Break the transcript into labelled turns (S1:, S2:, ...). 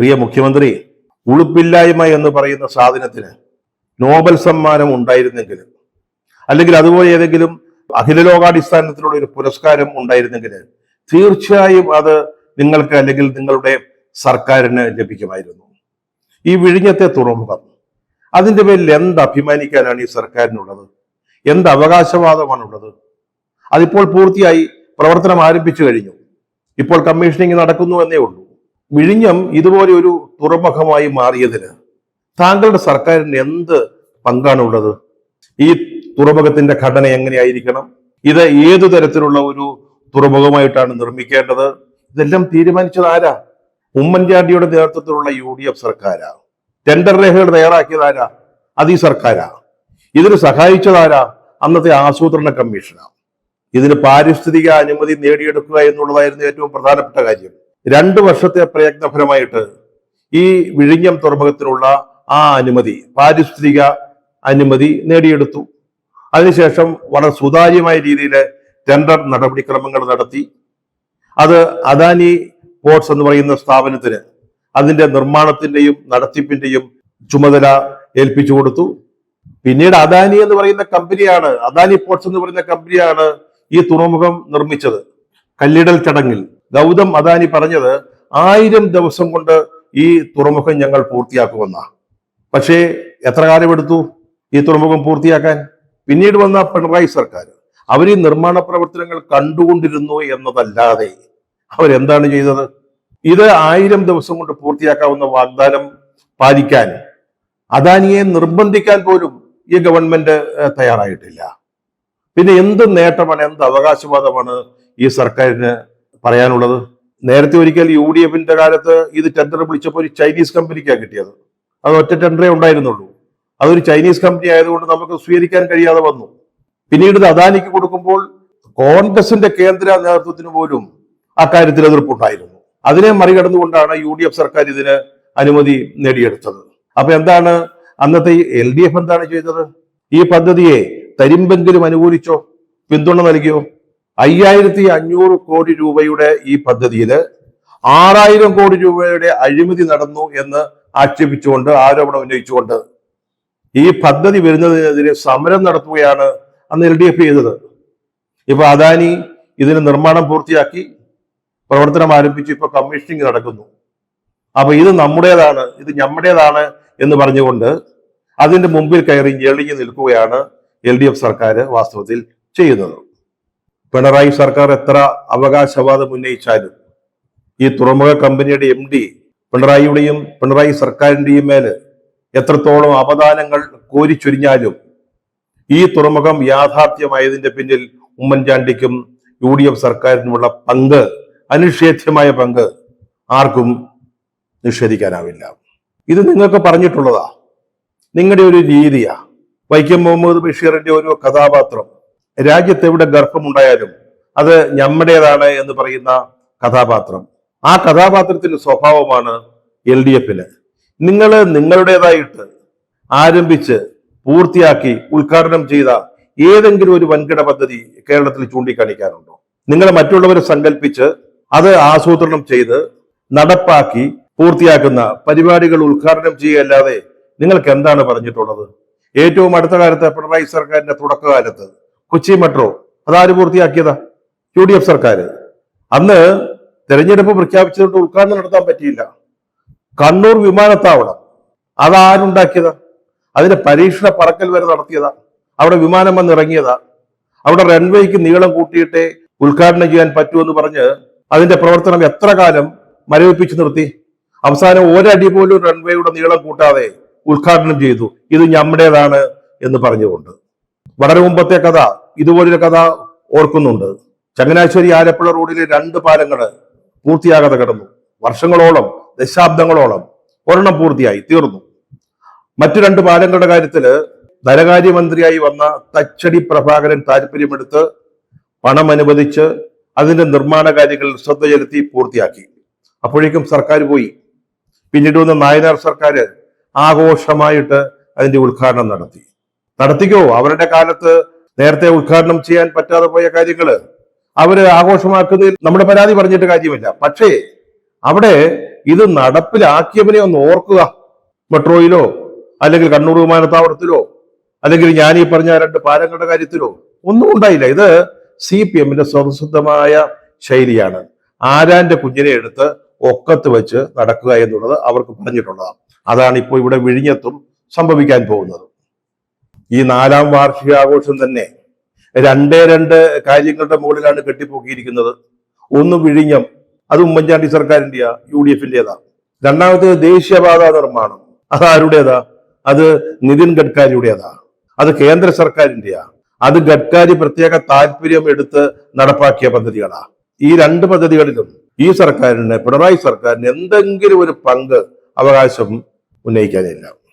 S1: പ്രിയ മുഖ്യമന്ത്രി, ഉളുപ്പില്ലായ്മ എന്ന് പറയുന്ന സാധനത്തിന് നോബൽ സമ്മാനം ഉണ്ടായിരുന്നെങ്കിൽ, അല്ലെങ്കിൽ അതുപോലെ ഏതെങ്കിലും അഖില ലോകാടിസ്ഥാനത്തിലുള്ള ഒരു പുരസ്കാരം ഉണ്ടായിരുന്നെങ്കിൽ തീർച്ചയായും അത് നിങ്ങൾക്ക് അല്ലെങ്കിൽ നിങ്ങളുടെ സർക്കാരിന് ലഭിക്കുമായിരുന്നു. ഈ വിഴിഞ്ഞത്തെ തുറമുഖം, അതിന്റെ പേരിൽ എന്ത് അഭിമാനിക്കാനാണ് ഈ സർക്കാരിനുള്ളത്? എന്ത് അവകാശവാദമാണുള്ളത്? അതിപ്പോൾ പൂർത്തിയായി പ്രവർത്തനം ആരംഭിച്ചു കഴിഞ്ഞു. ഇപ്പോൾ കമ്മീഷനിങ് നടക്കുന്നു എന്നേ ഉള്ളൂ. വിഴിഞ്ഞം ഇതുപോലെ ഒരു തുറമുഖമായി മാറിയതിന് താങ്കളുടെ സർക്കാരിന് എന്ത് പങ്കാണുള്ളത്? ഈ തുറമുഖത്തിന്റെ ഘടന എങ്ങനെയായിരിക്കണം? ഇത് ഏതു തരത്തിലുള്ള ഒരു തുറമുഖമായിട്ടാണ് നിർമ്മിക്കേണ്ടത്? ഇതെല്ലാം തീരുമാനിച്ചത് ആരാ? ഉമ്മൻചാണ്ടിയുടെ നേതൃത്വത്തിലുള്ള UDF സർക്കാരാ. ടെൻഡർ രേഖകൾ തയ്യാറാക്കിയത് ആരാ? അത് ഈ സർക്കാരാ. ഇതിന് സഹായിച്ചതാരാ? അന്നത്തെ ആസൂത്രണ കമ്മീഷനാ. ഇതിന് പാരിസ്ഥിതിക അനുമതി നേടിയെടുക്കുക എന്നുള്ളതായിരുന്നു ഏറ്റവും പ്രധാനപ്പെട്ട കാര്യം. 2 വർഷത്തെ പ്രയത്നഫലമായിട്ട് ഈ വിഴിഞ്ഞം തുറമുഖത്തിനുള്ള ആ അനുമതി, പാരിസ്ഥിതിക അനുമതി നേടിയെടുത്തു. അതിനുശേഷം വളരെ സുതാര്യമായ രീതിയിൽ ടെൻഡർ നടപടിക്രമങ്ങൾ നടത്തി. അത് അദാനി പോർട്സ് എന്ന് പറയുന്ന സ്ഥാപനത്തിന് അതിന്റെ നിർമ്മാണത്തിന്റെയും നടത്തിപ്പിന്റെയും ചുമതല ഏൽപ്പിച്ചു കൊടുത്തു. പിന്നീട് അദാനി എന്ന് പറയുന്ന കമ്പനിയാണ്, അദാനി പോർട്സ് എന്ന് പറയുന്ന കമ്പനിയാണ് ഈ തുറമുഖം നിർമ്മിച്ചത്. കല്ലിടൽ ചടങ്ങിൽ ഗൗതം അദാനി പറഞ്ഞത് 1000 ദിവസം കൊണ്ട് ഈ തുറമുഖം ഞങ്ങൾ പൂർത്തിയാക്കുമെന്ന. പക്ഷേ എത്ര കാലമെടുത്തു ഈ തുറമുഖം പൂർത്തിയാക്കാൻ? പിന്നീട് വന്ന പിണറായി സർക്കാർ അവർ ഈ നിർമ്മാണ പ്രവർത്തനങ്ങൾ കണ്ടുകൊണ്ടിരുന്നു എന്നതല്ലാതെ അവരെന്താണ് ചെയ്തത്? ഇത് 1000 ദിവസം കൊണ്ട് പൂർത്തിയാക്കാവുന്ന വാഗ്ദാനം പാലിക്കാൻ അദാനിയെ നിർബന്ധിക്കാൻ പോലും ഈ ഗവൺമെന്റ് തയ്യാറായിട്ടില്ല. പിന്നെ എന്ത് നേട്ടമാണ്, എന്ത് അവകാശവാദമാണ് ഈ സർക്കാരിന് പറയാനുള്ളത്? നേരത്തെ ഒരിക്കൽ UDFന്റെ കാലത്ത് ഇത് ടെൻഡർ വിളിച്ചപ്പോൾ ഒരു ചൈനീസ് കമ്പനിക്കാണ് കിട്ടിയത്. അത് ഒറ്റ ടെൻഡറേ ഉണ്ടായിരുന്നുള്ളൂ. അതൊരു ചൈനീസ് കമ്പനി ആയതുകൊണ്ട് നമുക്ക് സ്വീകരിക്കാൻ കഴിയാതെ വന്നു. പിന്നീട് ഇത് അദാനിക്ക് കൊടുക്കുമ്പോൾ കോൺഗ്രസിന്റെ കേന്ദ്ര നേതൃത്വത്തിന് പോലും അക്കാര്യത്തിൽ എതിർപ്പുണ്ടായിരുന്നു. അതിനെ മറികടന്നുകൊണ്ടാണ് UDF സർക്കാർ ഇതിന് അനുമതി നേടിയെടുത്തത്. അപ്പൊ എന്താണ് അന്നത്തെ LDF എന്താണ് ചെയ്തത്? ഈ പദ്ധതിയെ തരിമ്പെങ്കിലും അനുകൂലിച്ചോ, പിന്തുണ നൽകിയോ? 5500 കോടി രൂപയുടെ ഈ പദ്ധതിയിൽ 6000 കോടി രൂപയുടെ അഴിമതി നടന്നു എന്ന് ആക്ഷേപിച്ചുകൊണ്ട്, ആരോപണം ഉന്നയിച്ചുകൊണ്ട് ഈ പദ്ധതി വരുന്നതിനെതിരെ സമരം നടത്തുകയാണ് അന്ന് LDF ചെയ്തത്. ഇപ്പൊ അദാനി ഇതിന് നിർമ്മാണം പൂർത്തിയാക്കി, പ്രവർത്തനം ആരംഭിച്ചു, ഇപ്പൊ കമ്മീഷനിങ് നടക്കുന്നു. അപ്പൊ ഇത് നമ്മുടേതാണ്, ഇത് നമ്മുടേതാണ് എന്ന് പറഞ്ഞുകൊണ്ട് അതിന്റെ മുമ്പിൽ കയറി ഞെളിഞ്ഞു നിൽക്കുകയാണ് LDF സർക്കാർ വാസ്തവത്തിൽ ചെയ്യുന്നത്. പിണറായി സർക്കാർ എത്ര അവകാശവാദം ഉന്നയിച്ചാലും ഈ തുറമുഖ കമ്പനിയുടെ MD പിണറായിയുടെയും പിണറായി സർക്കാരിന്റെയും മേല് എത്രത്തോളം അപദാനങ്ങൾ കോരിച്ചൊരിഞ്ഞാലും ഈ തുറമുഖം യാഥാർത്ഥ്യമായതിന്റെ പിന്നിൽ ഉമ്മൻചാണ്ടിക്കും UDF സർക്കാരിനുമുള്ള പങ്ക്, അനിഷേധ്യമായ പങ്ക് ആർക്കും നിഷേധിക്കാനാവില്ല. ഇത് നിങ്ങൾക്ക് പറഞ്ഞിട്ടുള്ളതാ, നിങ്ങളുടെ ഒരു രീതിയാ. വൈക്കം മുഹമ്മദ് ബഷീറിന്റെ ഒരു കഥാപാത്രം, രാജ്യത്ത് എവിടെ ഗർഭമുണ്ടായാലും അത് നമ്മുടേതാണ് എന്ന് പറയുന്ന കഥാപാത്രം. ആ കഥാപാത്രത്തിന്റെ സ്വഭാവമാണ് LDFന്. നിങ്ങൾ നിങ്ങളുടേതായിട്ട് ആരംഭിച്ച് പൂർത്തിയാക്കി ഉദ്ഘാടനം ചെയ്ത ഏതെങ്കിലും ഒരു വൻകിട പദ്ധതി കേരളത്തിൽ ചൂണ്ടിക്കാണിക്കാനുണ്ടോ? നിങ്ങൾ മറ്റുള്ളവരെ സങ്കല്പിച്ച് അത് ആസൂത്രണം ചെയ്ത് നടപ്പാക്കി പൂർത്തിയാക്കുന്ന പരിപാടികൾ ഉദ്ഘാടനം ചെയ്യുകയല്ലാതെ നിങ്ങൾക്ക് എന്താണ് പറഞ്ഞിട്ടുള്ളത്? ഏറ്റവും അടുത്ത കാലത്ത് പിണറായി സർക്കാരിന്റെ തുടക്കകാലത്ത് കൊച്ചി മെട്രോ അതാര് പൂർത്തിയാക്കിയതാ? UDF സർക്കാർ. അന്ന് തെരഞ്ഞെടുപ്പ് പ്രഖ്യാപിച്ചതുകൊണ്ട് ഉദ്ഘാടനം നടത്താൻ പറ്റിയില്ല. കണ്ണൂർ വിമാനത്താവളം അതാരുണ്ടാക്കിയതാ? അതിന്റെ പരീക്ഷണ പറക്കൽ വരെ നടത്തിയതാ. അവിടെ വിമാനം വന്നിറങ്ങിയതാ. അവിടെ റൺവേക്ക് നീളം കൂട്ടിയിട്ടേ ഉദ്ഘാടനം ചെയ്യാൻ പറ്റുമെന്ന് പറഞ്ഞ് അതിന്റെ പ്രവർത്തനം എത്ര കാലം മരവിപ്പിച്ചു നിർത്തി. അവസാനം ഒരടി പോലും റൺവേയുടെ നീളം കൂട്ടാതെ ഉദ്ഘാടനം ചെയ്തു. ഇത് നമ്മുടേതാണ് എന്ന് പറഞ്ഞുകൊണ്ട്. വളരെ മുമ്പത്തെ കഥ, ഇതുപോലൊരു കഥ ഓർക്കുന്നുണ്ട്. ചങ്ങനാശ്ശേരി ആലപ്പുഴ റോഡിലെ 2 പാലങ്ങള് പൂർത്തിയാകാതെ കിടന്നു. വർഷങ്ങളോളം, ദശാബ്ദങ്ങളോളം. ഒരെണ്ണം പൂർത്തിയായി തീർന്നു. മറ്റു 2 പാലങ്ങളുടെ കാര്യത്തില് ധനകാര്യമന്ത്രിയായി വന്ന തച്ചടി പ്രഭാകരൻ താല്പര്യമെടുത്ത് പണം അനുവദിച്ച് അതിന്റെ നിർമ്മാണ കാര്യങ്ങളിൽ ശ്രദ്ധ ചെലുത്തി പൂർത്തിയാക്കി. അപ്പോഴേക്കും സർക്കാർ പോയി. പിന്നീട് വന്ന നായനാർ സർക്കാർ ആഘോഷമായിട്ട് അതിന്റെ ഉദ്ഘാടനം നടത്തിക്കോ. അവരുടെ കാലത്ത് നേരത്തെ ഉദ്ഘാടനം ചെയ്യാൻ പറ്റാതെ പോയ കാര്യങ്ങള് അവര് ആഘോഷമാക്കുന്നതിൽ നമ്മുടെ പരാതി പറഞ്ഞിട്ട് കാര്യമില്ല. പക്ഷേ അവിടെ ഇത് നടപ്പിലാക്കിയവനെ ഒന്ന് ഓർക്കുക. മെട്രോയിലോ അല്ലെങ്കിൽ കണ്ണൂർ വിമാനത്താവളത്തിലോ അല്ലെങ്കിൽ ഞാൻ ഈ പറഞ്ഞ 2 പാലങ്ങളുടെ കാര്യത്തിലോ ഒന്നും ഉണ്ടായില്ല. ഇത് CPM-ന്റെ സ്വതസിദ്ധമായ ശൈലിയാണ്. ആരാന്റെ കുഞ്ഞിനെ എടുത്ത് ഒക്കത്ത് വെച്ച് നടക്കുക എന്നുള്ളത് അവർക്ക് പറഞ്ഞിട്ടുള്ളതാണ്. അതാണ് ഇപ്പോൾ ഇവിടെ വിഴിഞ്ഞത്തും സംഭവിക്കാൻ പോകുന്നത്. ഈ 4ാം വാർഷികാഘോഷം തന്നെ 2 കാര്യങ്ങളുടെ മുകളിലാണ് കെട്ടിപ്പൊക്കിയിരിക്കുന്നത്. ഒന്ന് വിഴിഞ്ഞം, അത് ഉമ്മൻചാണ്ടി സർക്കാരിന്റെയാ, UDF-ന്റേതാ. രണ്ടാമത്തേത് ദേശീയപാത നിർമ്മാണം, അത് ആരുടേതാ? അത് നിതിൻ ഗഡ്കരിയുടേതാ. അത് കേന്ദ്ര സർക്കാരിന്റെയാ. അത് ഗഡ്കരി പ്രത്യേക താല്പര്യം എടുത്ത് നടപ്പാക്കിയ പദ്ധതികളാ. ഈ 2 പദ്ധതികളിലും ഈ സർക്കാരിന്, പിണറായി സർക്കാരിന് എന്തെങ്കിലും ഒരു പങ്ക്, അവകാശം ഉന്നയിക്കാനില്ല.